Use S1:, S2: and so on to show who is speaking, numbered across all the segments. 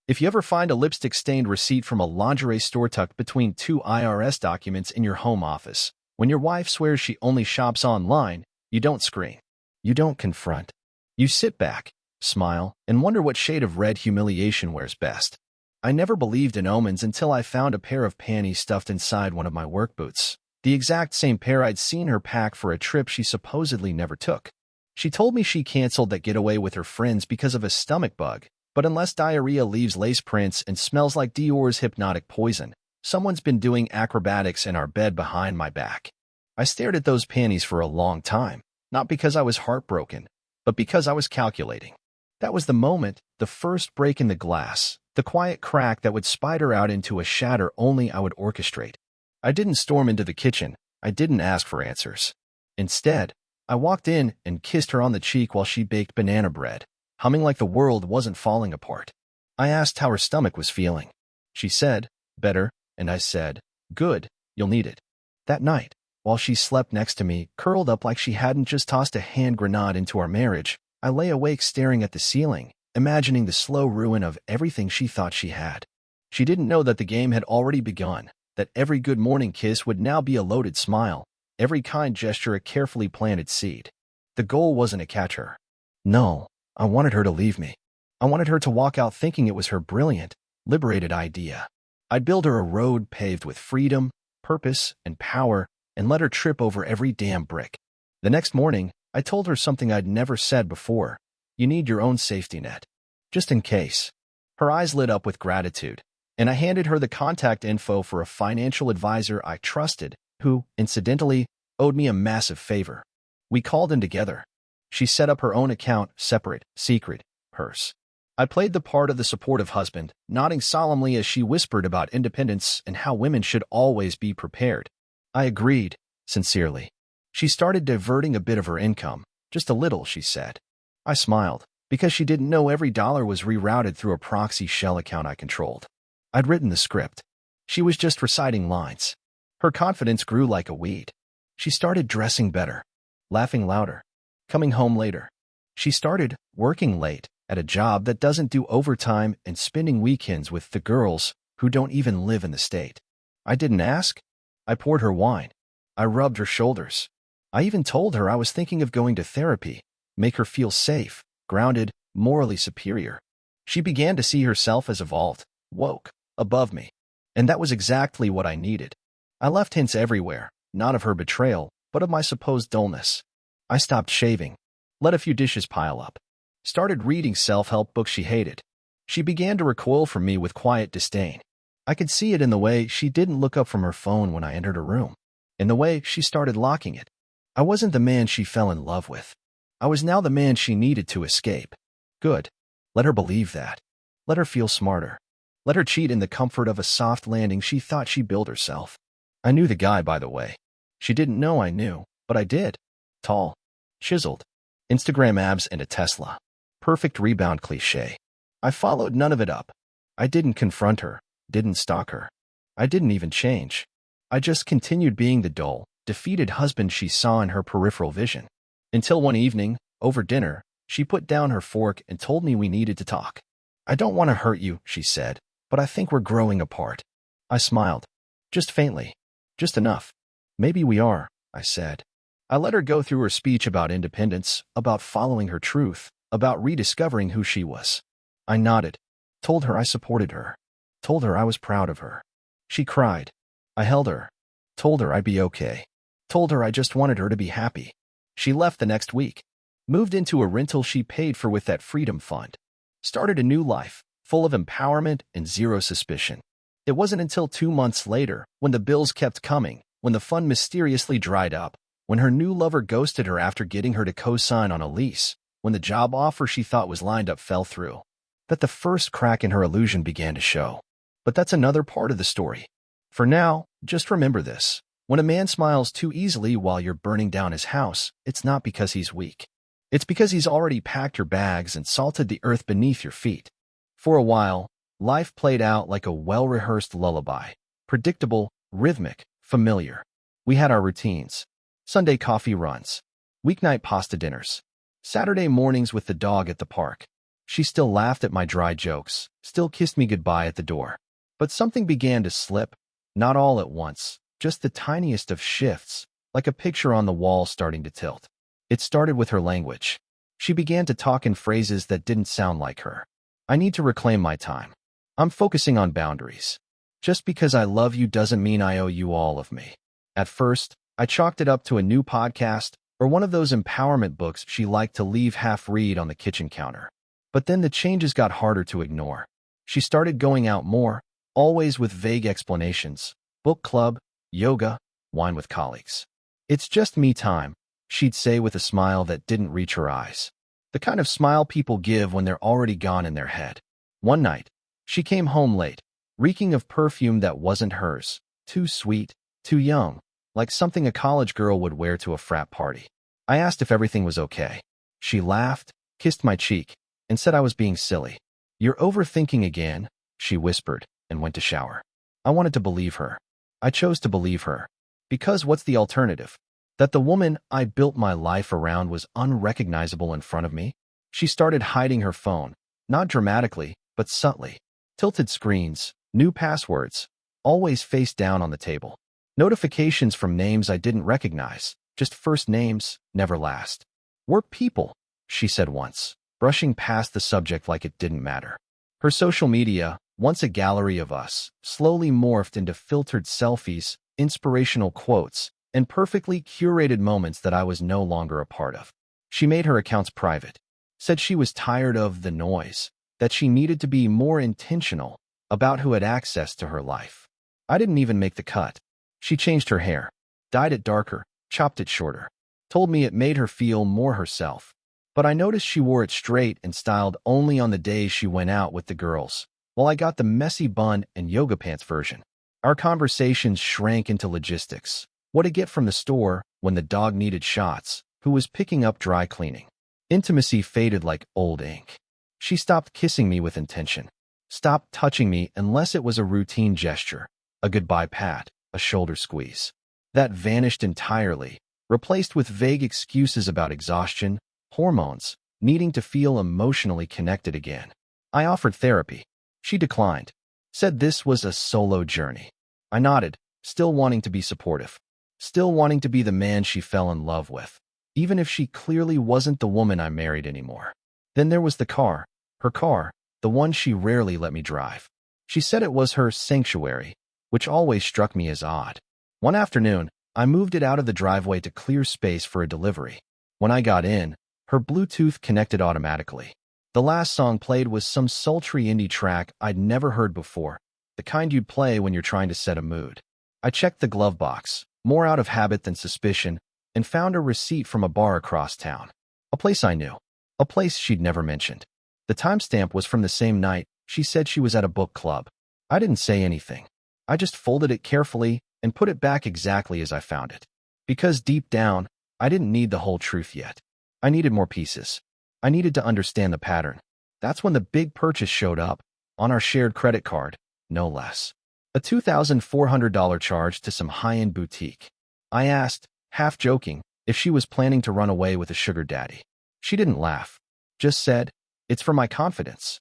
S1: If you ever find a lipstick-stained receipt from a lingerie store tucked between two IRS documents in your home office, when your wife swears she only shops online, you don't scream. You don't confront. You sit back, smile, and wonder what shade of red humiliation wears best. I never believed in omens until I found a pair of panties stuffed inside one of my work boots, the exact same pair I'd seen her pack for a trip she supposedly never took. She told me she canceled that getaway with her friends because of a stomach bug, but unless diarrhea leaves lace prints and smells like Dior's hypnotic poison, someone's been doing acrobatics in our bed behind my back. I stared at those panties for a long time, not because I was heartbroken, but because I was calculating. That was the moment, the first break in the glass, the quiet crack that would spider out into a shatter only I would orchestrate. I didn't storm into the kitchen. I didn't ask for answers. Instead, I walked in and kissed her on the cheek while she baked banana bread, humming like the world wasn't falling apart. I asked how her stomach was feeling. She said, "Better," and I said, "Good, you'll need it." That night, while she slept next to me, curled up like she hadn't just tossed a hand grenade into our marriage, I lay awake staring at the ceiling, imagining the slow ruin of everything she thought she had. She didn't know that the game had already begun, that every good morning kiss would now be a loaded smile, every kind gesture a carefully planted seed. The goal wasn't to catch her. No, I wanted her to leave me. I wanted her to walk out thinking it was her brilliant, liberated idea. I'd build her a road paved with freedom, purpose, and power, and let her trip over every damn brick. The next morning, I told her something I'd never said before. You need your own safety net. Just in case. Her eyes lit up with gratitude, and I handed her the contact info for a financial advisor I trusted, who, incidentally, owed me a massive favor. We called in together. She set up her own account, separate, secret, hers. I played the part of the supportive husband, nodding solemnly as she whispered about independence and how women should always be prepared. I agreed, sincerely. She started diverting a bit of her income, just a little, she said. I smiled, because she didn't know every dollar was rerouted through a proxy shell account I controlled. I'd written the script. She was just reciting lines. Her confidence grew like a weed. She started dressing better, laughing louder, coming home later. She started working late at a job that doesn't do overtime and spending weekends with the girls who don't even live in the state. I didn't ask. I poured her wine. I rubbed her shoulders. I even told her I was thinking of going to therapy, make her feel safe, grounded, morally superior. She began to see herself as evolved, woke, above me. And that was exactly what I needed. I left hints everywhere, not of her betrayal, but of my supposed dullness. I stopped shaving, let a few dishes pile up, started reading self-help books she hated. She began to recoil from me with quiet disdain. I could see it in the way she didn't look up from her phone when I entered her room, in the way she started locking it. I wasn't the man she fell in love with. I was now the man she needed to escape. Good. Let her believe that. Let her feel smarter. Let her cheat in the comfort of a soft landing she thought she built herself. I knew the guy, by the way. She didn't know I knew, but I did. Tall, chiseled, Instagram abs and a Tesla. Perfect rebound cliché. I followed none of it up. I didn't confront her, didn't stalk her. I didn't even change. I just continued being the dull, defeated husband she saw in her peripheral vision. Until one evening, over dinner, she put down her fork and told me we needed to talk. I don't want to hurt you, she said, but I think we're growing apart. I smiled. Just faintly. Just enough. Maybe we are, I said. I let her go through her speech about independence, about following her truth, about rediscovering who she was. I nodded, told her I supported her, told her I was proud of her. She cried. I held her, told her I'd be okay, told her I just wanted her to be happy. She left the next week, moved into a rental she paid for with that freedom fund, started a new life, full of empowerment and zero suspicion. It wasn't until 2 months later, when the bills kept coming, when the fund mysteriously dried up, when her new lover ghosted her after getting her to co-sign on a lease, when the job offer she thought was lined up fell through, that the first crack in her illusion began to show. But that's another part of the story. For now, just remember this. When a man smiles too easily while you're burning down his house, it's not because he's weak. It's because he's already packed your bags and salted the earth beneath your feet. For a while, life played out like a well-rehearsed lullaby. Predictable, rhythmic, familiar. We had our routines. Sunday coffee runs. Weeknight pasta dinners. Saturday mornings with the dog at the park. She still laughed at my dry jokes, still kissed me goodbye at the door. But something began to slip, not all at once, just the tiniest of shifts, like a picture on the wall starting to tilt. It started with her language. She began to talk in phrases that didn't sound like her. I need to reclaim my time. I'm focusing on boundaries. Just because I love you doesn't mean I owe you all of me. At first, I chalked it up to a new podcast or one of those empowerment books she liked to leave half-read on the kitchen counter. But then the changes got harder to ignore. She started going out more, always with vague explanations. Book club, yoga, wine with colleagues. It's just me time, she'd say with a smile that didn't reach her eyes. The kind of smile people give when they're already gone in their head. One night, she came home late, reeking of perfume that wasn't hers, too sweet, too young, like something a college girl would wear to a frat party. I asked if everything was okay. She laughed, kissed my cheek, and said I was being silly. "You're overthinking again," she whispered, and went to shower. I wanted to believe her. I chose to believe her. Because what's the alternative? That the woman I built my life around was unrecognizable in front of me? She started hiding her phone, not dramatically, but subtly. Tilted screens, new passwords, always face down on the table. Notifications from names I didn't recognize, just first names, never last. "We're people," she said once, brushing past the subject like it didn't matter. Her social media, once a gallery of us, slowly morphed into filtered selfies, inspirational quotes, and perfectly curated moments that I was no longer a part of. She made her accounts private, said she was tired of the noise, that she needed to be more intentional about who had access to her life. I didn't even make the cut. She changed her hair, dyed it darker, chopped it shorter, told me it made her feel more herself. But I noticed she wore it straight and styled only on the days she went out with the girls, while I got the messy bun and yoga pants version. Our conversations shrank into logistics. What to get from the store when the dog needed shots, who was picking up dry cleaning. Intimacy faded like old ink. She stopped kissing me with intention, stopped touching me unless it was a routine gesture, a goodbye pat, a shoulder squeeze. That vanished entirely, replaced with vague excuses about exhaustion, hormones, needing to feel emotionally connected again. I offered therapy. She declined, said this was a solo journey. I nodded, still wanting to be supportive, still wanting to be the man she fell in love with, even if she clearly wasn't the woman I married anymore. Then there was the car, her car, the one she rarely let me drive. She said it was her sanctuary, which always struck me as odd. One afternoon, I moved it out of the driveway to clear space for a delivery. When I got in, her Bluetooth connected automatically. The last song played was some sultry indie track I'd never heard before, the kind you'd play when you're trying to set a mood. I checked the glove box, more out of habit than suspicion, and found a receipt from a bar across town. A place I knew, a place she'd never mentioned. The timestamp was from the same night she said she was at a book club. I didn't say anything. I just folded it carefully and put it back exactly as I found it. Because deep down, I didn't need the whole truth yet. I needed more pieces. I needed to understand the pattern. That's when the big purchase showed up, on our shared credit card, no less. A $2,400 charge to some high-end boutique. I asked, half joking, if she was planning to run away with a sugar daddy. She didn't laugh, just said, "It's for my confidence."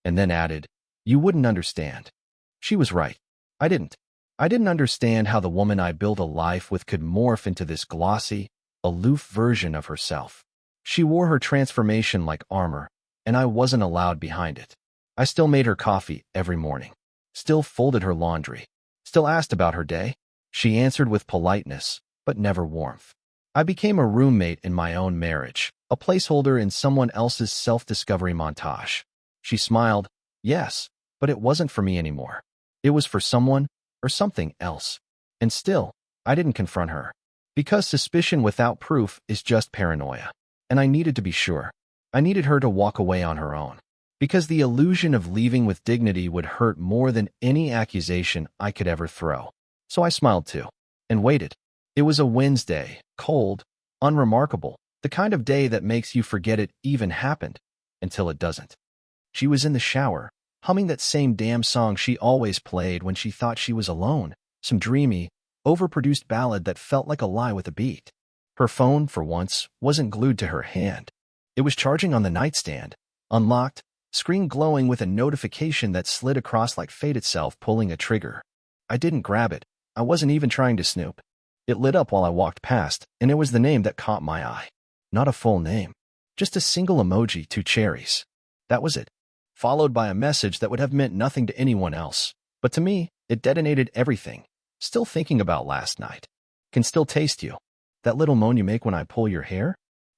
S1: And then added, "You wouldn't understand." She was right. I didn't. I didn't understand how the woman I built a life with could morph into this glossy, aloof version of herself. She wore her transformation like armor, and I wasn't allowed behind it. I still made her coffee every morning, still folded her laundry, still asked about her day. She answered with politeness, but never warmth. I became a roommate in my own marriage, a placeholder in someone else's self-discovery montage. She smiled, yes, but it wasn't for me anymore. It was for someone or something else. And still, I didn't confront her. Because suspicion without proof is just paranoia. And I needed to be sure. I needed her to walk away on her own. Because the illusion of leaving with dignity would hurt more than any accusation I could ever throw. So I smiled too. And waited. It was a Wednesday, cold, unremarkable, the kind of day that makes you forget it even happened, until it doesn't. She was in the shower, humming that same damn song she always played when she thought she was alone, some dreamy, overproduced ballad that felt like a lie with a beat. Her phone, for once, wasn't glued to her hand. It was charging on the nightstand, unlocked, Screen glowing with a notification that slid across like fate itself pulling a trigger. I didn't grab it. I wasn't even trying to snoop. It lit up while I walked past, and it was the name that caught my eye. Not a full name. Just a single emoji, 2 cherries. That was it. Followed by a message that would have meant nothing to anyone else. But to me, it detonated everything. Still thinking about last night. Can still taste you. That little moan you make when I pull your hair?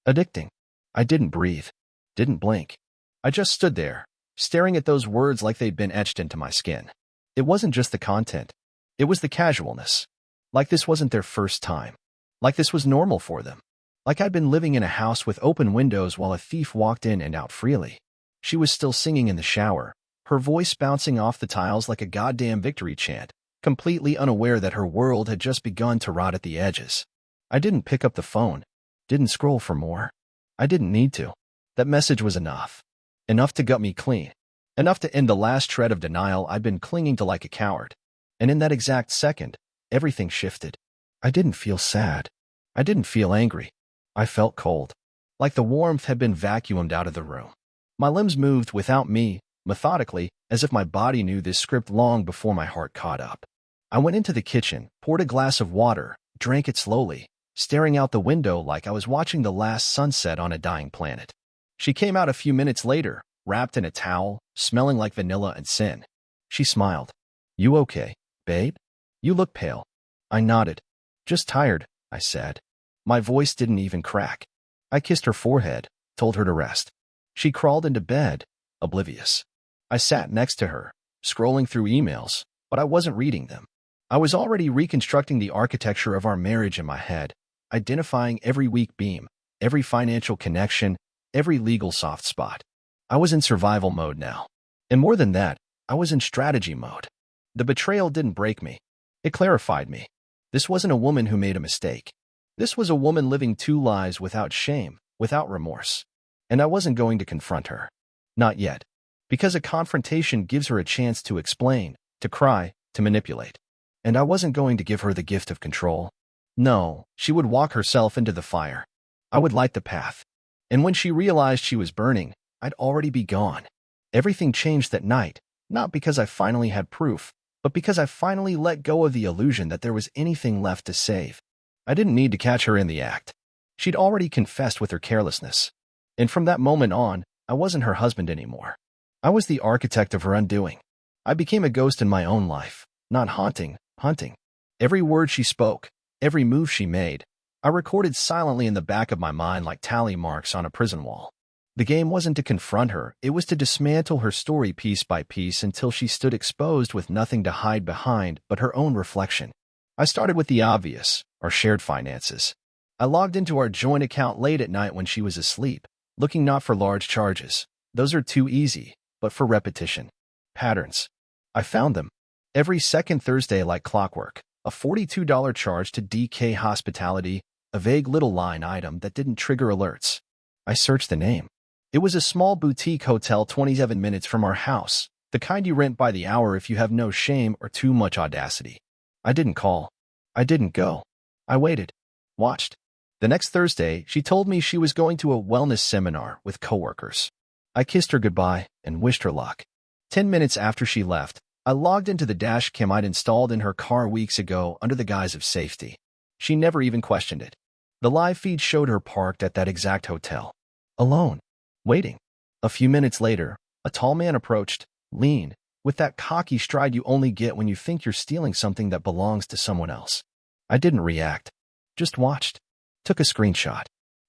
S1: Addicting. I didn't breathe. Didn't blink. I just stood there, staring at those words like they'd been etched into my skin. It wasn't just the content. It was the casualness. Like this wasn't their first time. Like this was normal for them. Like I'd been living in a house with open windows while a thief walked in and out freely. She was still singing in the shower, her voice bouncing off the tiles like a goddamn victory chant, completely unaware that her world had just begun to rot at the edges. I didn't pick up the phone. Didn't scroll for more. I didn't need to. That message was enough. Enough to gut me clean. Enough to end the last shred of denial I'd been clinging to like a coward. And in that exact second, everything shifted. I didn't feel sad. I didn't feel angry. I felt cold. Like the warmth had been vacuumed out of the room. My limbs moved without me, methodically, as if my body knew this script long before my heart caught up. I went into the kitchen, poured a glass of water, drank it slowly, staring out the window like I was watching the last sunset on a dying planet. She came out a few minutes later, wrapped in a towel, smelling like vanilla and sin. She smiled. "You okay, babe? You look pale." I nodded. "Just tired," I said. My voice didn't even crack. I kissed her forehead, told her to rest. She crawled into bed, oblivious. I sat next to her, scrolling through emails, but I wasn't reading them. I was already reconstructing the architecture of our marriage in my head, identifying every weak beam, every financial connection, every legal soft spot. I was in survival mode now. And more than that, I was in strategy mode. The betrayal didn't break me. It clarified me. This wasn't a woman who made a mistake. This was a woman living 2 lives without shame, without remorse. And I wasn't going to confront her. Not yet. Because a confrontation gives her a chance to explain, to cry, to manipulate. And I wasn't going to give her the gift of control. No, she would walk herself into the fire. I would light the path. And when she realized she was burning, I'd already be gone. Everything changed that night, not because I finally had proof, but because I finally let go of the illusion that there was anything left to save. I didn't need to catch her in the act. She'd already confessed with her carelessness. And from that moment on, I wasn't her husband anymore. I was the architect of her undoing. I became a ghost in my own life, not hunting. Every word she spoke, every move she made, I recorded silently in the back of my mind like tally marks on a prison wall. The game wasn't to confront her, it was to dismantle her story piece by piece until she stood exposed with nothing to hide behind but her own reflection. I started with the obvious, our shared finances. I logged into our joint account late at night when she was asleep, looking not for large charges. Those are too easy, but for repetition. Patterns. I found them. Every second Thursday like clockwork, a $42 charge to DK Hospitality, a vague little line item that didn't trigger alerts. I searched the name. It was a small boutique hotel 27 minutes from our house, the kind you rent by the hour if you have no shame or too much audacity. I didn't call. I didn't go. I waited. Watched. The next Thursday, she told me she was going to a wellness seminar with coworkers. I kissed her goodbye and wished her luck. 10 minutes after she left, I logged into the dash cam I'd installed in her car weeks ago under the guise of safety. She never even questioned it. The live feed showed her parked at that exact hotel. Alone. Waiting. A few minutes later, a tall man approached, lean, with that cocky stride you only get when you think you're stealing something that belongs to someone else. I didn't react. Just watched. Took a screenshot.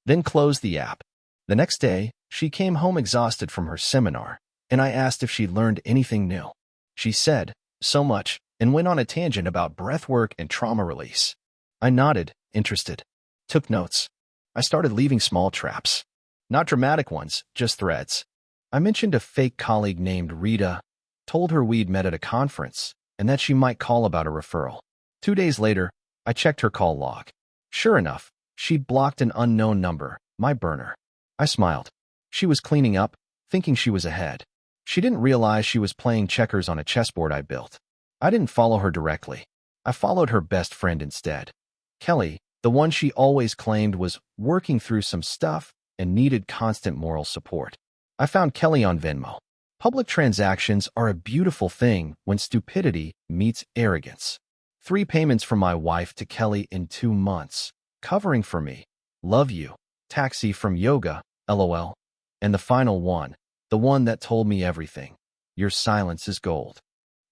S1: Then closed the app. The next day, she came home exhausted from her seminar, and I asked if she'd learned anything new. She said, "So much," and went on a tangent about breathwork and trauma release. I nodded, interested. Took notes. I started leaving small traps. Not dramatic ones, just threads. I mentioned a fake colleague named Rita, told her we'd met at a conference, and that she might call about a referral. 2 days later, I checked her call log. Sure enough, she'd blocked an unknown number, my burner. I smiled. She was cleaning up, thinking she was ahead. She didn't realize she was playing checkers on a chessboard I built. I didn't follow her directly. I followed her best friend instead. Kelly, the one she always claimed was working through some stuff and needed constant moral support. I found Kelly on Venmo. Public transactions are a beautiful thing when stupidity meets arrogance. 3 payments from my wife to Kelly in 2 months. Covering for me. Love you. Taxi from yoga, lol. And the final one, the one that told me everything. Your silence is gold.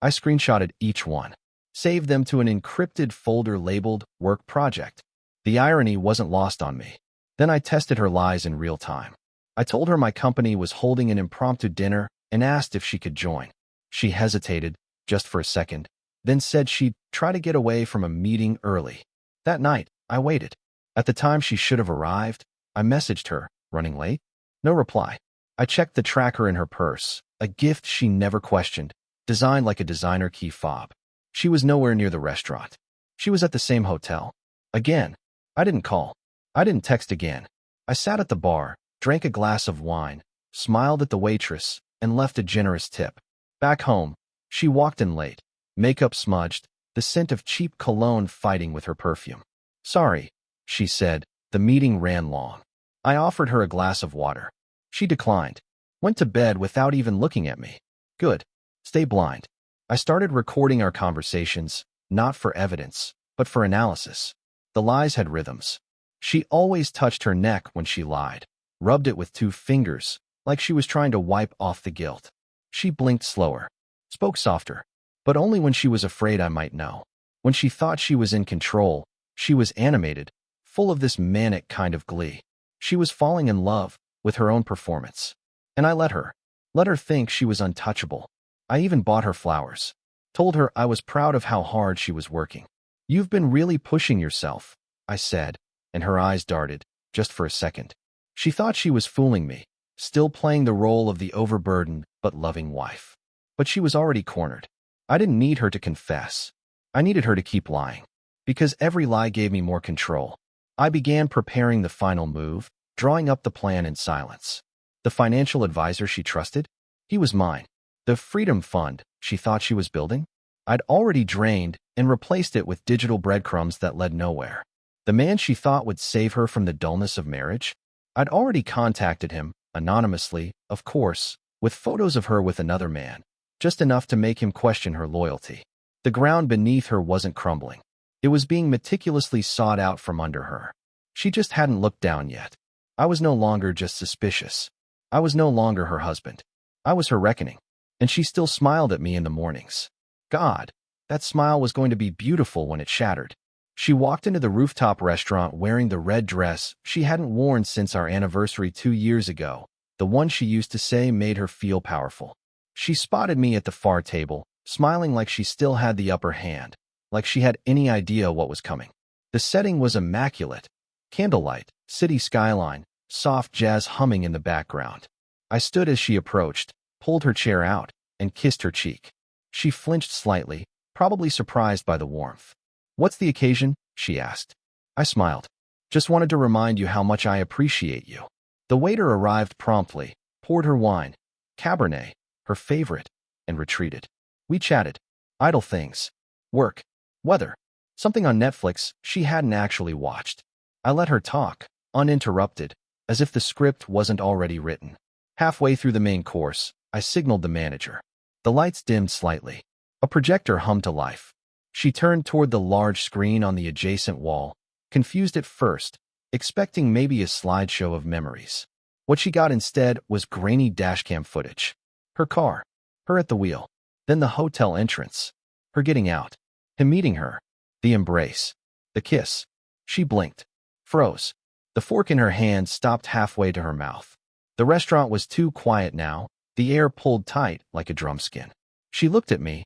S1: I screenshotted each one. Saved them to an encrypted folder labeled Work Project. The irony wasn't lost on me. Then I tested her lies in real time. I told her my company was holding an impromptu dinner and asked if she could join. She hesitated, just for a second, then said she'd try to get away from a meeting early. That night, I waited. At the time she should have arrived, I messaged her, running late? No reply. I checked the tracker in her purse, a gift she never questioned, designed like a designer key fob. She was nowhere near the restaurant. She was at the same hotel. Again, I didn't call. I didn't text again. I sat at the bar, drank a glass of wine, smiled at the waitress, and left a generous tip. Back home, she walked in late, makeup smudged, the scent of cheap cologne fighting with her perfume. Sorry, she said, the meeting ran long. I offered her a glass of water. She declined, went to bed without even looking at me. Good. Stay blind. I started recording our conversations, not for evidence, but for analysis. The lies had rhythms. She always touched her neck when she lied, rubbed it with 2 fingers, like she was trying to wipe off the guilt. She blinked slower, spoke softer, but only when she was afraid I might know. When she thought she was in control, she was animated, full of this manic kind of glee. She was falling in love with her own performance. And I let her think she was untouchable. I even bought her flowers, told her I was proud of how hard she was working. You've been really pushing yourself, I said, and her eyes darted, just for a second. She thought she was fooling me, still playing the role of the overburdened but loving wife. But she was already cornered. I didn't need her to confess. I needed her to keep lying, because every lie gave me more control. I began preparing the final move, drawing up the plan in silence. The financial advisor she trusted? He was mine. The freedom fund she thought she was building? I'd already drained and replaced it with digital breadcrumbs that led nowhere. The man she thought would save her from the dullness of marriage? I'd already contacted him, anonymously, of course, with photos of her with another man, just enough to make him question her loyalty. The ground beneath her wasn't crumbling. It was being meticulously sought out from under her. She just hadn't looked down yet. I was no longer just suspicious. I was no longer her husband. I was her reckoning. And she still smiled at me in the mornings. God, that smile was going to be beautiful when it shattered. She walked into the rooftop restaurant wearing the red dress she hadn't worn since our anniversary 2 years ago, the one she used to say made her feel powerful. She spotted me at the far table, smiling like she still had the upper hand, like she had any idea what was coming. The setting was immaculate. Candlelight, city skyline, soft jazz humming in the background. I stood as she approached, pulled her chair out, and kissed her cheek. She flinched slightly, probably surprised by the warmth. What's the occasion? She asked. I smiled. Just wanted to remind you how much I appreciate you. The waiter arrived promptly, poured her wine, Cabernet, her favorite, and retreated. We chatted. Idle things. Work. Weather. Something on Netflix she hadn't actually watched. I let her talk, uninterrupted, as if the script wasn't already written. Halfway through the main course, I signaled the manager. The lights dimmed slightly. A projector hummed to life. She turned toward the large screen on the adjacent wall, confused at first, expecting maybe a slideshow of memories. What she got instead was grainy dashcam footage. Her car, her at the wheel, then the hotel entrance, her getting out, him meeting her, the embrace, the kiss. She blinked, froze. The fork in her hand stopped halfway to her mouth. The restaurant was too quiet now, the air pulled tight like a drumskin. She looked at me,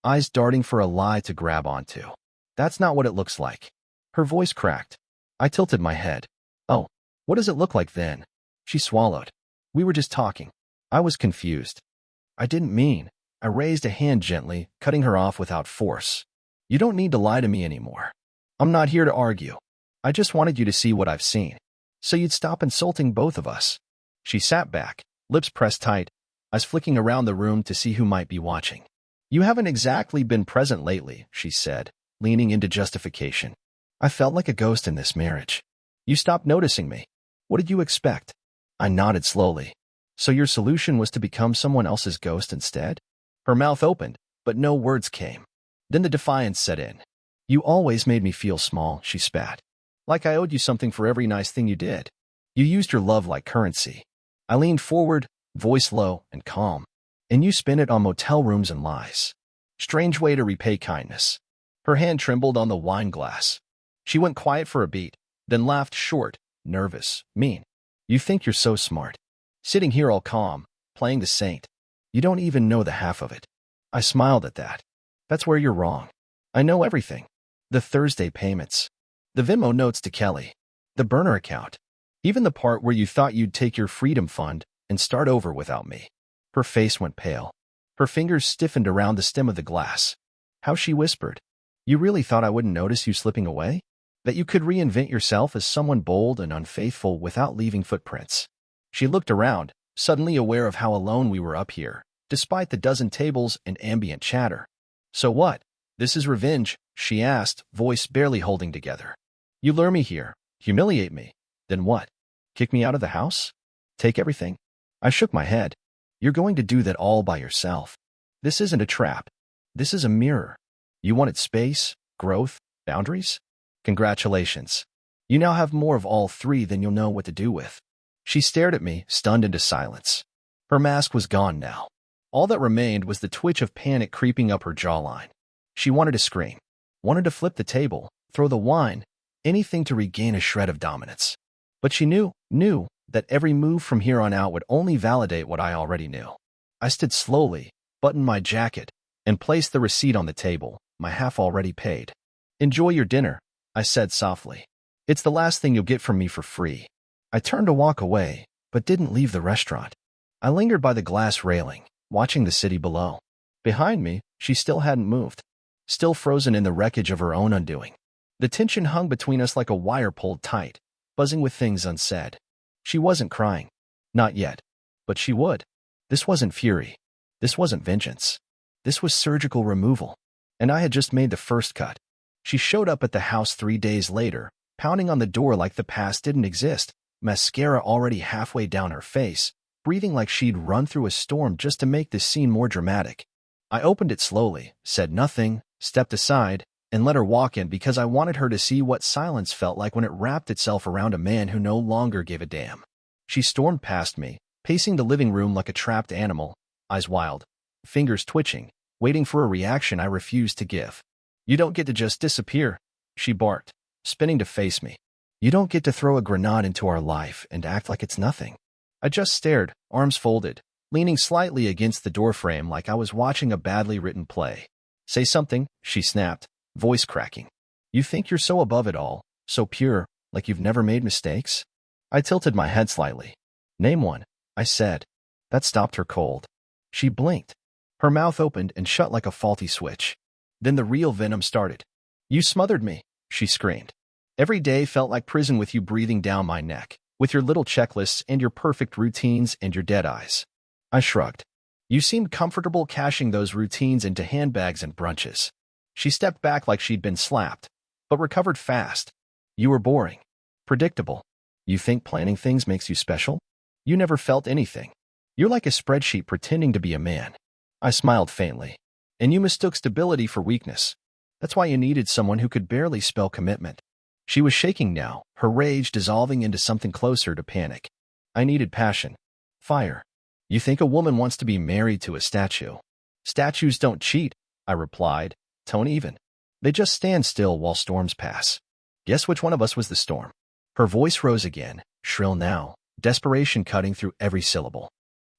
S1: eyes darting for a lie to grab onto. That's not what it looks like. Her voice cracked. I tilted my head. Oh, what does it look like then? She swallowed. We were just talking. I was confused. I didn't mean. I raised a hand gently, cutting her off without force. You don't need to lie to me anymore. I'm not here to argue. I just wanted you to see what I've seen, so you'd stop insulting both of us. She sat back, lips pressed tight, eyes flicking around the room to see who might be watching. You haven't exactly been present lately, she said, leaning into justification. I felt like a ghost in this marriage. You stopped noticing me. What did you expect? I nodded slowly. So your solution was to become someone else's ghost instead? Her mouth opened, but no words came. Then the defiance set in. You always made me feel small, she spat. Like I owed you something for every nice thing you did. You used your love like currency. I leaned forward, voice low and calm. And you spent it on motel rooms and lies. Strange way to repay kindness. Her hand trembled on the wine glass. She went quiet for a beat, then laughed short, nervous, mean. You think you're so smart. Sitting here all calm, playing the saint. You don't even know the half of it. I smiled at that. That's where you're wrong. I know everything. The Thursday payments. The Venmo notes to Kelly. The burner account. Even the part where you thought you'd take your freedom fund and start over without me. Her face went pale. Her fingers stiffened around the stem of the glass. How she whispered. You really thought I wouldn't notice you slipping away? That you could reinvent yourself as someone bold and unfaithful without leaving footprints? She looked around, suddenly aware of how alone we were up here, despite the dozen tables and ambient chatter. So what? This is revenge, she asked, voice barely holding together. You lure me here, humiliate me. Then what? Kick me out of the house? Take everything? I shook my head. You're going to do that all by yourself. This isn't a trap. This is a mirror. You wanted space, growth, boundaries? Congratulations. You now have more of all three than you'll know what to do with. She stared at me, stunned into silence. Her mask was gone now. All that remained was the twitch of panic creeping up her jawline. She wanted to scream, wanted to flip the table, throw the wine, anything to regain a shred of dominance. But she knew that every move from here on out would only validate what I already knew. I stood slowly, buttoned my jacket, and placed the receipt on the table, my half already paid. Enjoy your dinner, I said softly. It's the last thing you'll get from me for free. I turned to walk away, but didn't leave the restaurant. I lingered by the glass railing, watching the city below. Behind me, she still hadn't moved, still frozen in the wreckage of her own undoing. The tension hung between us like a wire pulled tight, buzzing with things unsaid. She wasn't crying. Not yet. But she would. This wasn't fury. This wasn't vengeance. This was surgical removal. And I had just made the first cut. She showed up at the house 3 days later, pounding on the door like the past didn't exist, mascara already halfway down her face, breathing like she'd run through a storm just to make this scene more dramatic. I opened it slowly, said nothing, stepped aside, and let her walk in because I wanted her to see what silence felt like when it wrapped itself around a man who no longer gave a damn. She stormed past me, pacing the living room like a trapped animal, eyes wild, fingers twitching, waiting for a reaction I refused to give. You don't get to just disappear, she barked, spinning to face me. You don't get to throw a grenade into our life and act like it's nothing. I just stared, arms folded, leaning slightly against the doorframe like I was watching a badly written play. Say something, she snapped, voice cracking. You think you're so above it all, so pure, like you've never made mistakes? I tilted my head slightly. Name one, I said. That stopped her cold. She blinked. Her mouth opened and shut like a faulty switch. Then the real venom started. You smothered me, she screamed. Every day felt like prison with you breathing down my neck, with your little checklists and your perfect routines and your dead eyes. I shrugged. You seemed comfortable cashing those routines into handbags and brunches. She stepped back like she'd been slapped, but recovered fast. You were boring. Predictable. You think planning things makes you special? You never felt anything. You're like a spreadsheet pretending to be a man. I smiled faintly. And you mistook stability for weakness. That's why you needed someone who could barely spell commitment. She was shaking now, her rage dissolving into something closer to panic. I needed passion. Fire. You think a woman wants to be married to a statue? Statues don't cheat, I replied, tone even. They just stand still while storms pass. Guess which one of us was the storm? Her voice rose again, shrill now, desperation cutting through every syllable.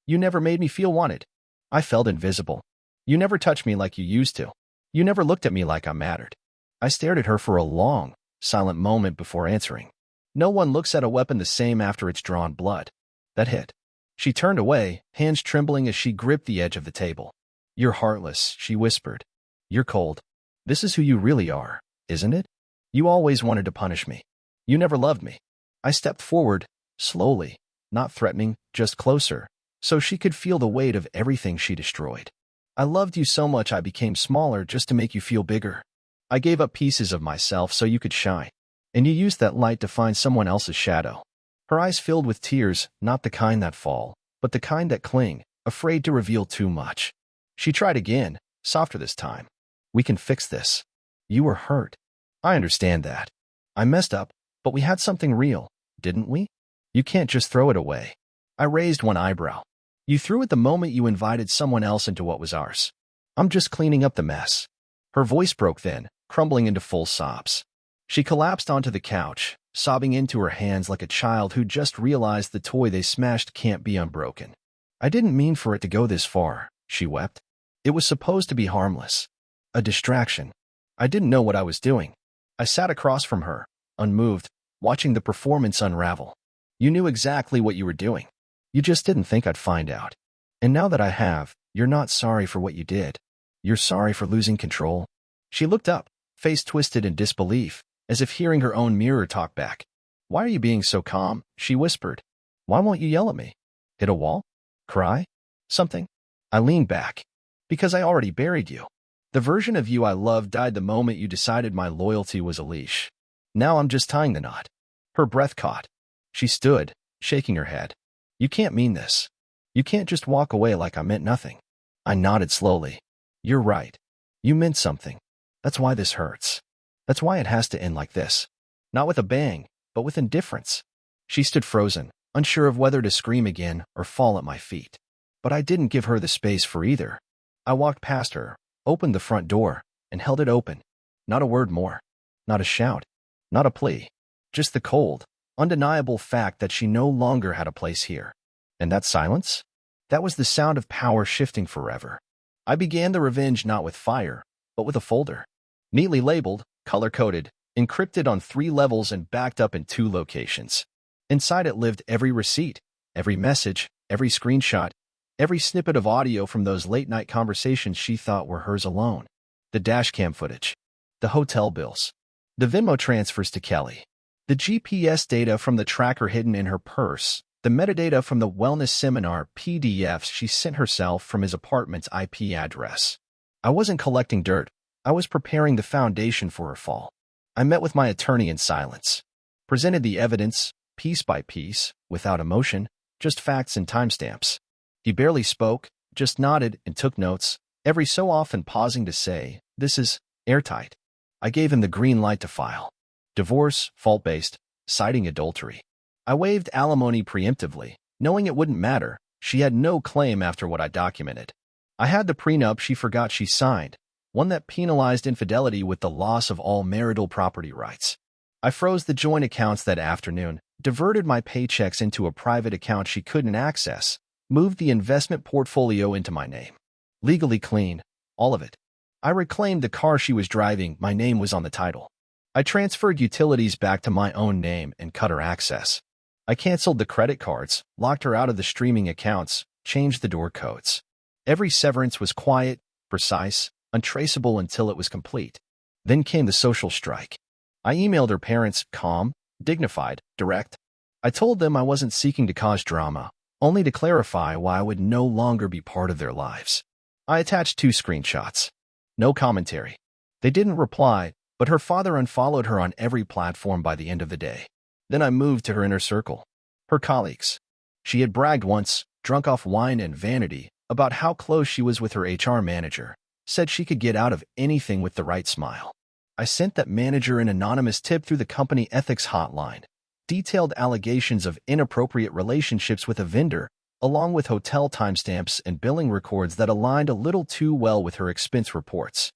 S1: You never made me feel wanted. I felt invisible. You never touched me like you used to. You never looked at me like I mattered. I stared at her for a long, silent moment before answering. No one looks at a weapon the same after it's drawn blood. That hit. She turned away, hands trembling as she gripped the edge of the table. You're heartless, she whispered. You're cold. This is who you really are, isn't it? You always wanted to punish me. You never loved me. I stepped forward, slowly, not threatening, just closer, so she could feel the weight of everything she destroyed. I loved you so much I became smaller just to make you feel bigger. I gave up pieces of myself so you could shine, and you used that light to find someone else's shadow. Her eyes filled with tears, not the kind that fall, but the kind that cling, afraid to reveal too much. She tried again, softer this time. We can fix this. You were hurt. I understand that. I messed up, but we had something real, didn't we? You can't just throw it away. I raised one eyebrow. You threw it the moment you invited someone else into what was ours. I'm just cleaning up the mess. Her voice broke then, crumbling into full sobs. She collapsed onto the couch, sobbing into her hands like a child who just realized the toy they smashed can't be unbroken. I didn't mean for it to go this far, she wept. It was supposed to be harmless. A distraction. I didn't know what I was doing. I sat across from her, unmoved, watching the performance unravel. You knew exactly what you were doing. You just didn't think I'd find out. And now that I have, you're not sorry for what you did. You're sorry for losing control. She looked up, face twisted in disbelief, as if hearing her own mirror talk back. Why are you being so calm? She whispered. Why won't you yell at me? Hit a wall? Cry? Something? I leaned back. Because I already buried you. The version of you I loved died the moment you decided my loyalty was a leash. Now I'm just tying the knot. Her breath caught. She stood, shaking her head. You can't mean this. You can't just walk away like I meant nothing. I nodded slowly. You're right. You meant something. That's why this hurts. That's why it has to end like this. Not with a bang, but with indifference. She stood frozen, unsure of whether to scream again or fall at my feet. But I didn't give her the space for either. I walked past her, opened the front door, and held it open. Not a word more. Not a shout. Not a plea. Just the cold, undeniable fact that she no longer had a place here. And that silence? That was the sound of power shifting forever. I began the revenge not with fire, but with a folder. Neatly labeled, color-coded, encrypted on 3 levels and backed up in 2 locations. Inside it lived every receipt, every message, every screenshot, every snippet of audio from those late-night conversations she thought were hers alone. The dashcam footage. The hotel bills. The Venmo transfers to Kelly. The GPS data from the tracker hidden in her purse. The metadata from the wellness seminar PDFs she sent herself from his apartment's IP address. I wasn't collecting dirt. I was preparing the foundation for her fall. I met with my attorney in silence. Presented the evidence, piece by piece, without emotion, just facts and timestamps. He barely spoke, just nodded and took notes, every so often pausing to say, "This is airtight." I gave him the green light to file. Divorce, fault-based, citing adultery. I waived alimony preemptively, knowing it wouldn't matter. She had no claim after what I documented. I had the prenup she forgot she signed, one that penalized infidelity with the loss of all marital property rights. I froze the joint accounts that afternoon, diverted my paychecks into a private account she couldn't access, moved the investment portfolio into my name. Legally clean, all of it. I reclaimed the car she was driving. My name was on the title. I transferred utilities back to my own name and cut her access. I canceled the credit cards, locked her out of the streaming accounts, changed the door codes. Every severance was quiet, precise, untraceable until it was complete. Then came the social strike. I emailed her parents, calm, dignified, direct. I told them I wasn't seeking to cause drama, only to clarify why I would no longer be part of their lives. I attached 2 screenshots. No commentary. They didn't reply, but her father unfollowed her on every platform by the end of the day. Then I moved to her inner circle. Her colleagues. She had bragged once, drunk off wine and vanity, about how close she was with her HR manager, said she could get out of anything with the right smile. I sent that manager an anonymous tip through the company ethics hotline, detailed allegations of inappropriate relationships with a vendor, along with hotel timestamps and billing records that aligned a little too well with her expense reports.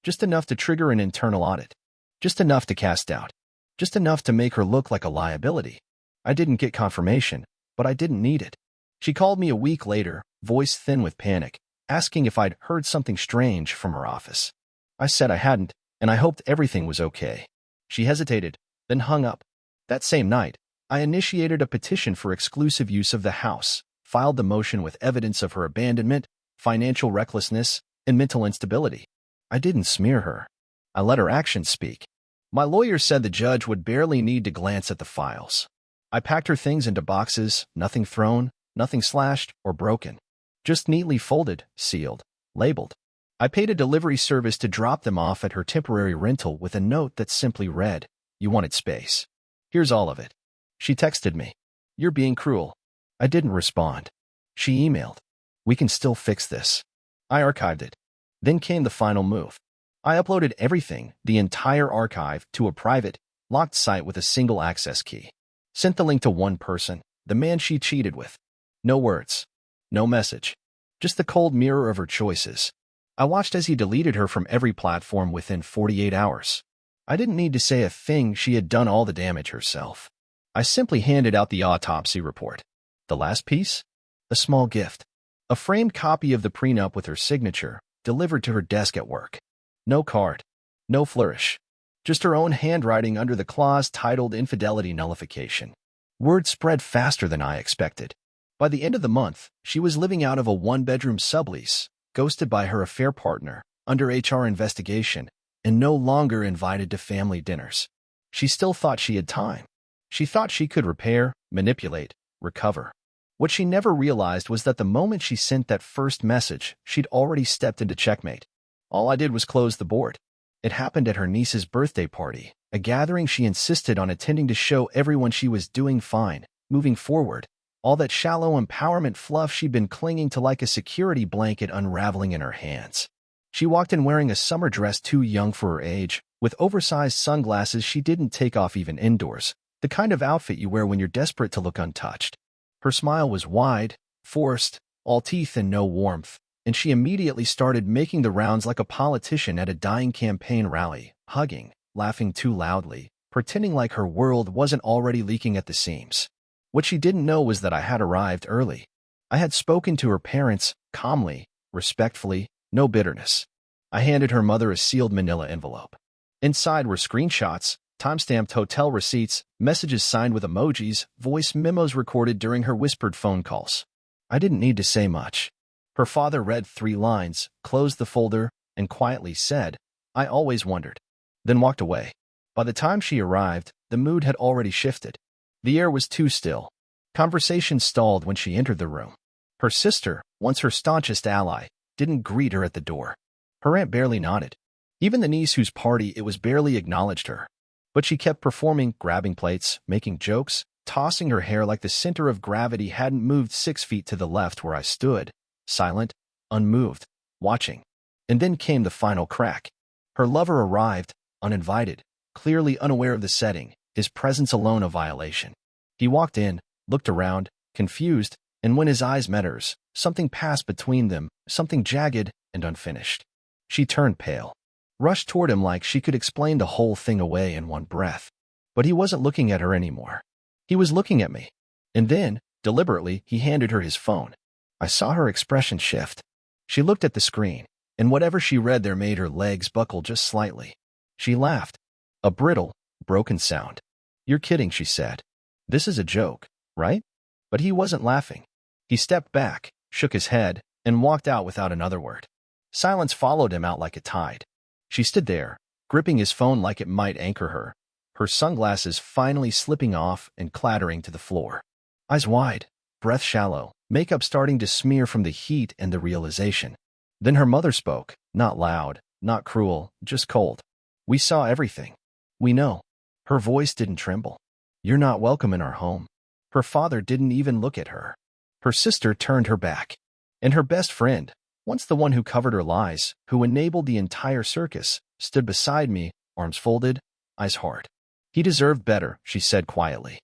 S1: Just enough to trigger an internal audit. Just enough to cast doubt. Just enough to make her look like a liability. I didn't get confirmation, but I didn't need it. She called me a week later, voice thin with panic, asking if I'd heard something strange from her office. I said I hadn't, and I hoped everything was okay. She hesitated, then hung up. That same night, I initiated a petition for exclusive use of the house, filed the motion with evidence of her abandonment, financial recklessness, and mental instability. I didn't smear her. I let her actions speak. My lawyer said the judge would barely need to glance at the files. I packed her things into boxes, nothing thrown, nothing slashed or broken. Just neatly folded, sealed, labeled. I paid a delivery service to drop them off at her temporary rental with a note that simply read, "You wanted space. Here's all of it." She texted me, "You're being cruel." I didn't respond. She emailed, "We can still fix this." I archived it. Then came the final move. I uploaded everything, the entire archive, to a private, locked site with a single access key. Sent the link to one person, the man she cheated with. No words. No message. Just the cold mirror of her choices. I watched as he deleted her from every platform within 48 hours. I didn't need to say a thing. She had done all the damage herself. I simply handed out the autopsy report. The last piece? A small gift. A framed copy of the prenup with her signature, delivered to her desk at work. No card. No flourish. Just her own handwriting under the clause titled Infidelity Nullification. Word spread faster than I expected. By the end of the month, she was living out of a one-bedroom sublease, ghosted by her affair partner, under HR investigation, and no longer invited to family dinners. She still thought she had time. She thought she could repair, manipulate, recover. What she never realized was that the moment she sent that first message, she'd already stepped into checkmate. All I did was close the board. It happened at her niece's birthday party, a gathering she insisted on attending to show everyone she was doing fine, moving forward. All that shallow empowerment fluff she'd been clinging to like a security blanket unraveling in her hands. She walked in wearing a summer dress too young for her age, with oversized sunglasses she didn't take off even indoors, the kind of outfit you wear when you're desperate to look untouched. Her smile was wide, forced, all teeth and no warmth, and she immediately started making the rounds like a politician at a dying campaign rally, hugging, laughing too loudly, pretending like her world wasn't already leaking at the seams. What she didn't know was that I had arrived early. I had spoken to her parents, calmly, respectfully, no bitterness. I handed her mother a sealed manila envelope. Inside were screenshots, time-stamped hotel receipts, messages signed with emojis, voice memos recorded during her whispered phone calls. I didn't need to say much. Her father read 3 lines, closed the folder, and quietly said, "I always wondered," then walked away. By the time she arrived, the mood had already shifted. The air was too still. Conversation stalled when she entered the room. Her sister, once her staunchest ally, didn't greet her at the door. Her aunt barely nodded. Even the niece whose party it was barely acknowledged her. But she kept performing, grabbing plates, making jokes, tossing her hair like the center of gravity hadn't moved 6 feet to the left where I stood, silent, unmoved, watching. And then came the final crack. Her lover arrived, uninvited, clearly unaware of the setting, his presence alone a violation. He walked in, looked around, confused, and when his eyes met hers, something passed between them, something jagged and unfinished. She turned pale, rushed toward him like she could explain the whole thing away in one breath. But he wasn't looking at her anymore. He was looking at me. And then, deliberately, he handed her his phone. I saw her expression shift. She looked at the screen, and whatever she read there made her legs buckle just slightly. She laughed. A brittle, broken sound. "You're kidding," she said. "This is a joke, right?" But he wasn't laughing. He stepped back, shook his head, and walked out without another word. Silence followed him out like a tide. She stood there, gripping his phone like it might anchor her, her sunglasses finally slipping off and clattering to the floor. Eyes wide, breath shallow, makeup starting to smear from the heat and the realization. Then her mother spoke, not loud, not cruel, just cold. "We saw everything. We know." Her voice didn't tremble. "You're not welcome in our home." Her father didn't even look at her. Her sister turned her back. And her best friend, once the one who covered her lies, who enabled the entire circus, stood beside me, arms folded, eyes hard. "He deserved better," she said quietly.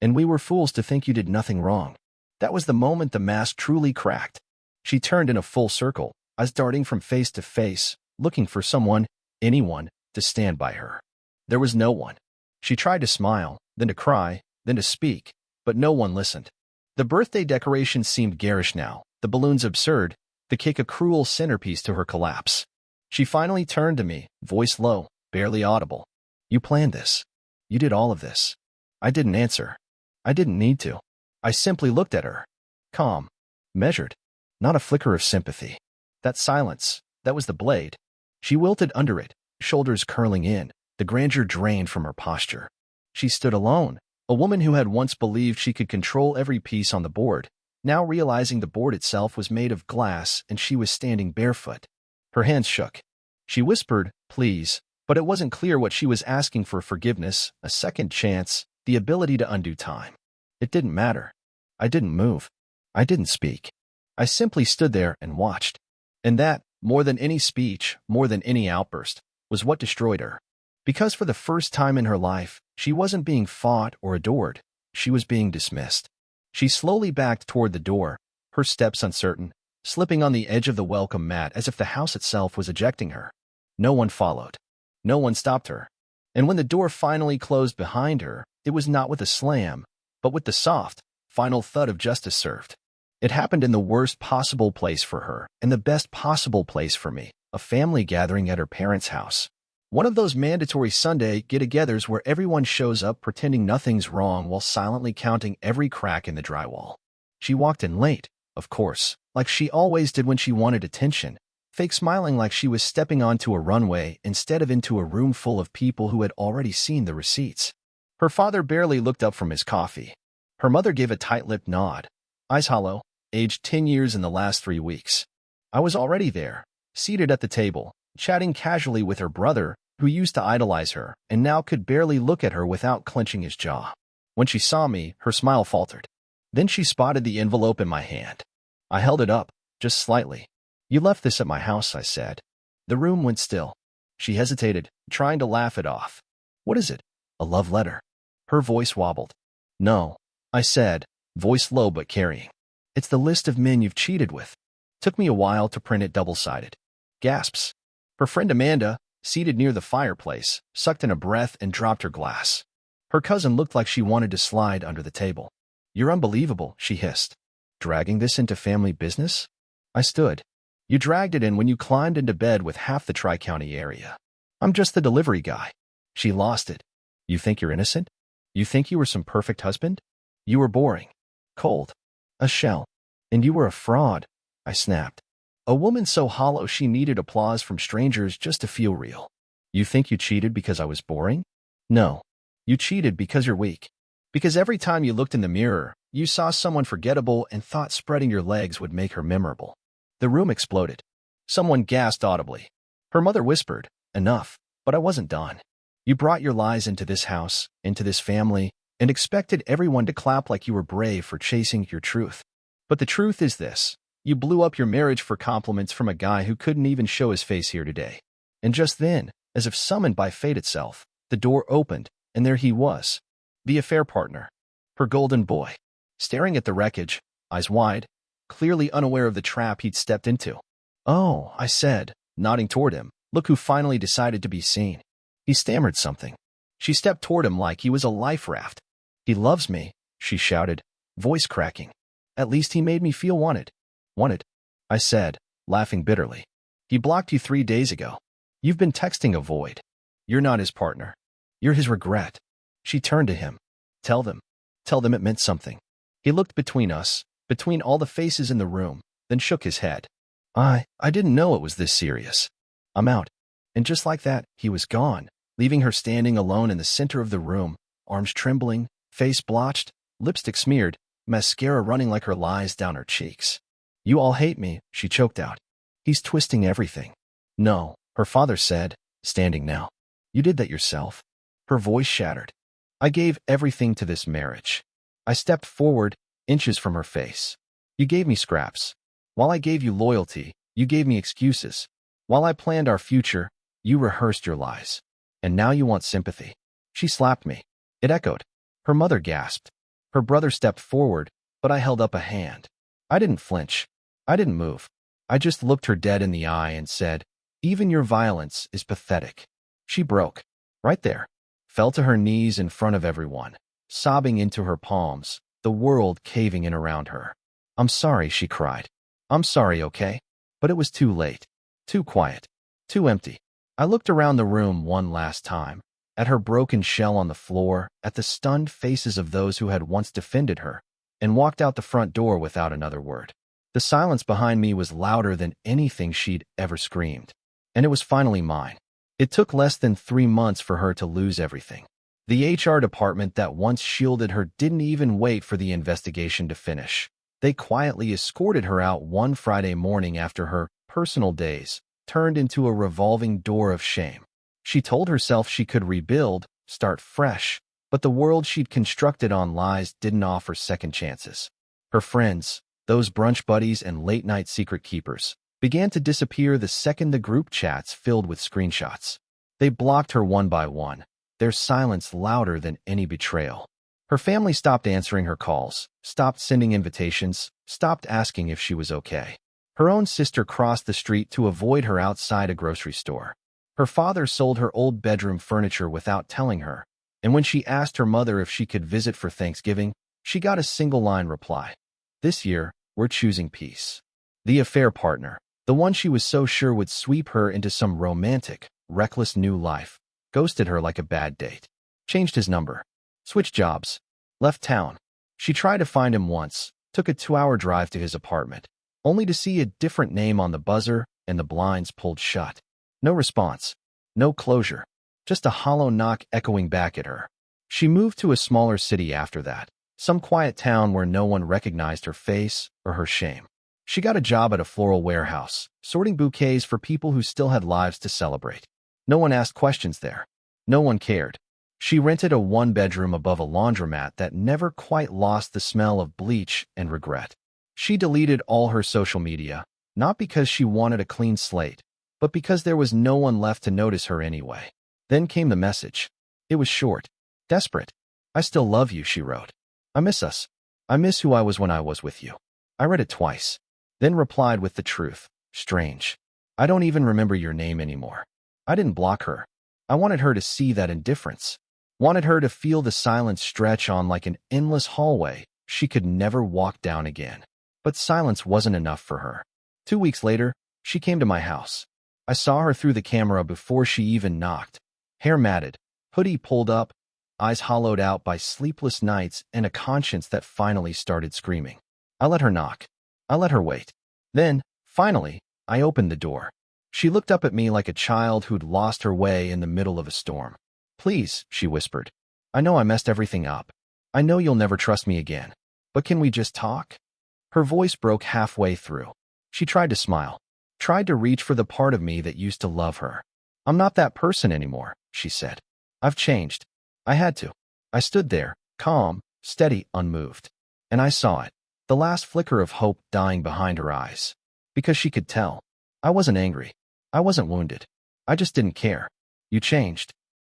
S1: "And we were fools to think you did nothing wrong." That was the moment the mask truly cracked. She turned in a full circle, eyes darting from face to face, looking for someone, anyone, to stand by her. There was no one. She tried to smile, then to cry, then to speak, but no one listened. The birthday decorations seemed garish now, the balloons absurd, the cake a cruel centerpiece to her collapse. She finally turned to me, voice low, barely audible. "You planned this. You did all of this." I didn't answer. I didn't need to. I simply looked at her. Calm. Measured. Not a flicker of sympathy. That silence, that was the blade. She wilted under it, shoulders curling in, the grandeur drained from her posture. She stood alone, a woman who had once believed she could control every piece on the board, now realizing the board itself was made of glass and she was standing barefoot. Her hands shook. She whispered, "Please," but it wasn't clear what she was asking for: forgiveness, a second chance, the ability to undo time. It didn't matter. I didn't move. I didn't speak. I simply stood there and watched. And that, more than any speech, more than any outburst, was what destroyed her. Because for the first time in her life, she wasn't being fought or adored. She was being dismissed. She slowly backed toward the door, her steps uncertain, slipping on the edge of the welcome mat as if the house itself was ejecting her. No one followed. No one stopped her. And when the door finally closed behind her, it was not with a slam, but with the soft, final thud of justice served. It happened in the worst possible place for her, and the best possible place for me, a family gathering at her parents' house. One of those mandatory Sunday get-togethers where everyone shows up pretending nothing's wrong while silently counting every crack in the drywall. She walked in late, of course, like she always did when she wanted attention, fake smiling like she was stepping onto a runway instead of into a room full of people who had already seen the receipts. Her father barely looked up from his coffee. Her mother gave a tight-lipped nod, eyes hollow, aged 10 years in the last 3 weeks. I was already there, seated at the table, chatting casually with her brother, who used to idolize her and now could barely look at her without clenching his jaw. When she saw me, her smile faltered. Then she spotted the envelope in my hand. I held it up, just slightly. "You left this at my house," I said. The room went still. She hesitated, trying to laugh it off. "What is it? A love letter?" Her voice wobbled. "No," I said, voice low but carrying. "It's the list of men you've cheated with." Took me a while to print it double-sided. Gasps. Her friend Amanda, seated near the fireplace, sucked in a breath and dropped her glass. Her cousin looked like she wanted to slide under the table. "You're unbelievable," she hissed. "Dragging this into family business?" I stood. "You dragged it in when you climbed into bed with half the Tri-County area. I'm just the delivery guy." She lost it. "You think you're innocent? You think you were some perfect husband? You were boring. Cold. A shell. And you were a fraud," I snapped. A woman so hollow she needed applause from strangers just to feel real. "You think you cheated because I was boring? No. You cheated because you're weak. Because every time you looked in the mirror, you saw someone forgettable and thought spreading your legs would make her memorable." The room exploded. Someone gasped audibly. Her mother whispered, "Enough," but I wasn't done. "You brought your lies into this house, into this family, and expected everyone to clap like you were brave for chasing your truth. But the truth is this. You blew up your marriage for compliments from a guy who couldn't even show his face here today." And just then, as if summoned by fate itself, the door opened, and there he was, the affair partner, her golden boy, staring at the wreckage, eyes wide, clearly unaware of the trap he'd stepped into. "Oh," I said, nodding toward him. "Look who finally decided to be seen." He stammered something. She stepped toward him like he was a life raft. "He loves me," she shouted, voice cracking. "At least he made me feel wanted." "Wanted?" I said, laughing bitterly. "He blocked you 3 days ago. You've been texting a void. You're not his partner. You're his regret." She turned to him. Tell them it meant something." He looked between us, between all the faces in the room, then shook his head. I didn't know it was this serious. I'm out." And just like that, he was gone, leaving her standing alone in the center of the room, arms trembling, face blotched, lipstick smeared, mascara running like her lies down her cheeks. "You all hate me," she choked out. "He's twisting everything." "No," her father said, standing now. "You did that yourself." Her voice shattered. "I gave everything to this marriage." I stepped forward, inches from her face. "You gave me scraps. While I gave you loyalty, you gave me excuses. While I planned our future, you rehearsed your lies. And now you want sympathy." She slapped me. It echoed. Her mother gasped. Her brother stepped forward, but I held up a hand. I didn't flinch. I didn't move. I just looked her dead in the eye and said, "Even your violence is pathetic." She broke. Right there. Fell to her knees in front of everyone, sobbing into her palms, the world caving in around her. "I'm sorry," she cried. "I'm sorry, okay?" But it was too late. Too quiet. Too empty. I looked around the room one last time, at her broken shell on the floor, at the stunned faces of those who had once defended her, and walked out the front door without another word. The silence behind me was louder than anything she'd ever screamed. And it was finally mine. It took less than 3 months for her to lose everything. The HR department that once shielded her didn't even wait for the investigation to finish. They quietly escorted her out one Friday morning after her personal days turned into a revolving door of shame. She told herself she could rebuild, start fresh, but the world she'd constructed on lies didn't offer second chances. Her friends, those brunch buddies and late-night secret keepers, began to disappear the second the group chats filled with screenshots. They blocked her one by one, their silence louder than any betrayal. Her family stopped answering her calls, stopped sending invitations, stopped asking if she was okay. Her own sister crossed the street to avoid her outside a grocery store. Her father sold her old bedroom furniture without telling her, and when she asked her mother if she could visit for Thanksgiving, she got a single-line reply. This year, we're choosing peace. The affair partner, the one she was so sure would sweep her into some romantic, reckless new life, ghosted her like a bad date. Changed his number. Switched jobs. Left town. She tried to find him once, took a 2-hour drive to his apartment, only to see a different name on the buzzer and the blinds pulled shut. No response. No closure. Just a hollow knock echoing back at her. She moved to a smaller city after that, some quiet town where no one recognized her face or her shame. She got a job at a floral warehouse, sorting bouquets for people who still had lives to celebrate. No one asked questions there. No one cared. She rented a 1-bedroom above a laundromat that never quite lost the smell of bleach and regret. She deleted all her social media, not because she wanted a clean slate, but because there was no one left to notice her anyway. Then came the message. It was short, desperate. I still love you, she wrote. I miss us. I miss who I was when I was with you. I read it twice, then replied with the truth. Strange. I don't even remember your name anymore. I didn't block her. I wanted her to see that indifference. Wanted her to feel the silence stretch on like an endless hallway she could never walk down again. But silence wasn't enough for her. 2 weeks later, she came to my house. I saw her through the camera before she even knocked. Hair matted, hoodie pulled up, eyes hollowed out by sleepless nights and a conscience that finally started screaming. I let her knock. I let her wait. Then, finally, I opened the door. She looked up at me like a child who'd lost her way in the middle of a storm. Please, she whispered. I know I messed everything up. I know you'll never trust me again. But can we just talk? Her voice broke halfway through. She tried to smile, tried to reach for the part of me that used to love her. I'm not that person anymore, she said. I've changed. I had to. I stood there, calm, steady, unmoved. And I saw it, the last flicker of hope dying behind her eyes. Because she could tell. I wasn't angry. I wasn't wounded. I just didn't care. You changed.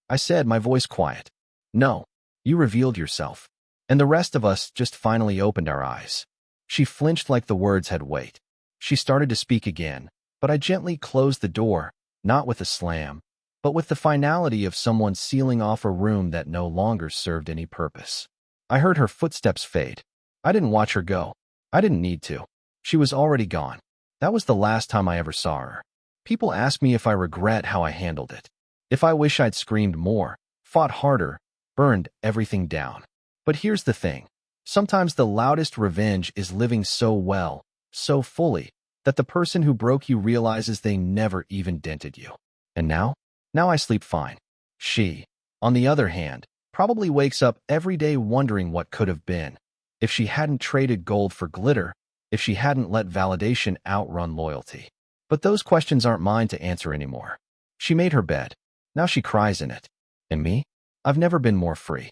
S1: I said, my voice quiet. No, you revealed yourself. And the rest of us just finally opened our eyes. She flinched like the words had weight. She started to speak again, but I gently closed the door, not with a slam, but with the finality of someone sealing off a room that no longer served any purpose. I heard her footsteps fade. I didn't watch her go. I didn't need to. She was already gone. That was the last time I ever saw her. People ask me if I regret how I handled it. If I wish I'd screamed more, fought harder, burned everything down. But here's the thing. Sometimes the loudest revenge is living so well, so fully, that the person who broke you realizes they never even dented you. And now? Now I sleep fine. She, on the other hand, probably wakes up every day wondering what could have been. If she hadn't traded gold for glitter, if she hadn't let validation outrun loyalty. But those questions aren't mine to answer anymore. She made her bed. Now she cries in it. And me? I've never been more free.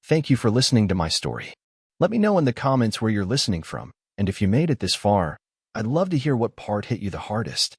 S1: Thank you for listening to my story. Let me know in the comments where you're listening from, and if you made it this far, I'd love to hear what part hit you the hardest.